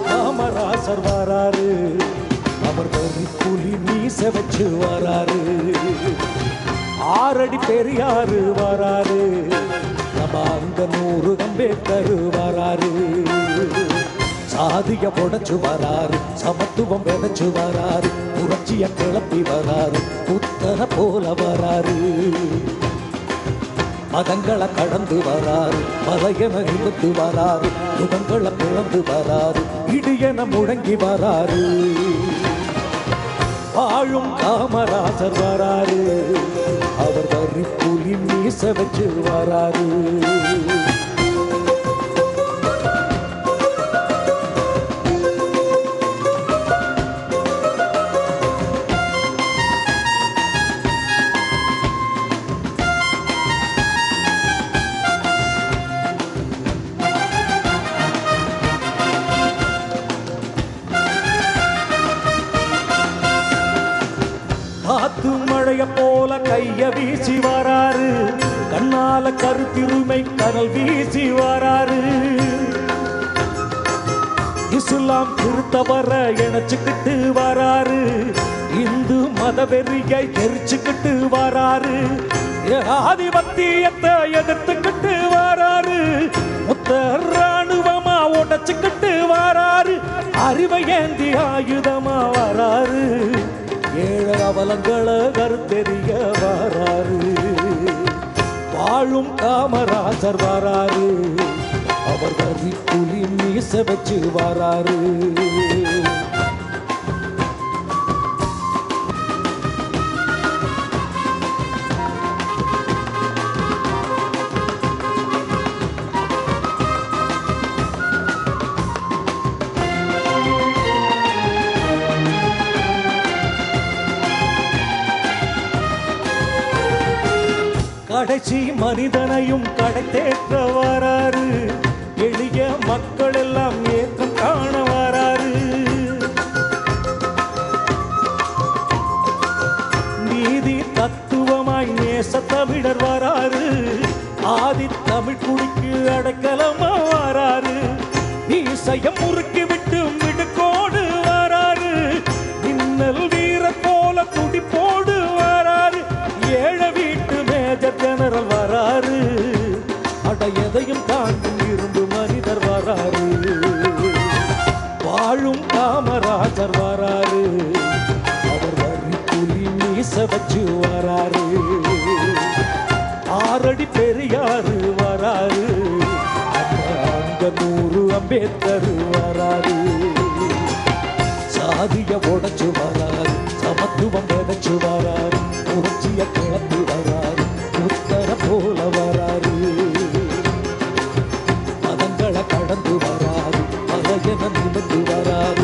காமராசர் வராரு, அவர் வரி புலி மீச வச்சு வராரு. 6 அடி பெரியாரு வராரு, நம்ம அந்த 100 அம்பேத்கர் வராரு. சாதிய உடைச்சு வராரு, சமத்துவம் விதைச்சு வராரு, புரட்சிய கிளப்பி வராரு, புத்தனை போல வராரு. மதங்களை கடந்து வராரு, மலையென நிமித்து வராரு, யுகங்களை பிளந்து வராரு, இடியென முழங்கி வராரு. வாழும் காமராசர் வராரு, அவர் வரி புலி மீச வச்சு வராரு. காத்து மழைய போல கைய வீசி வராரு, கண்ணால கருத்திருமை கனல் வீசி வராரு. இஸ்லாம் திருத்தவர இணைச்சுக்கிட்டு வராரு, இந்து மத வெறியை எரிச்சுக்கிட்டு வராரு. ஆதிபத்தியத்தை எதிர்த்துக்கிட்டு வராரு, மொத்த ராணுவமா உடைச்சுக்கிட்டு வராரு. அறிவை ஏந்தி ஆயுதமா வராரு, ஏழை அவலங்களை கருத்தெறிய வராரு. வாழும் காமராசர் வராரு, அவர் வரி புலி மீச வச்சு வராரு. கடைசி மனிதனையும் கடை தேற்ற வராரு, எளிய மக்கள் எல்லாம் ஏற்றம் காண வராரு. நீதி தத்துவமாய் நேச தமிழர் வராரு, ஆதி தமிழ் குடிக்கு அடைக்கலமா வராரு. ஈசையம் முறுக்கி விட்டு மிடுக்கோடு வராரு, மின்னல் வீர போல துடிப்போடு வராரு. ஏழை வீட்டு மேஜர் ஜெனரல் வராரு, அட எதையும் தாண்டும் இரும்பு மனிதர் வராரு. வாழும் காமராஜர் வராரு, அவர் வரி புலி மீச வச்சு வராரு. 6 அடி பெரியாரு வராரு, அந்த 100 அம்பேத்கர் வராரு. சாதிய உடைச்சு வராரு, சமத்துவம் விதைச்சு வராரு, புரட்சிய கிளப்பி வராரு, புத்தரை போல வராரு. மதங்களை கடந்து வராரு, மலையென நிமிர்ந்து வராரு,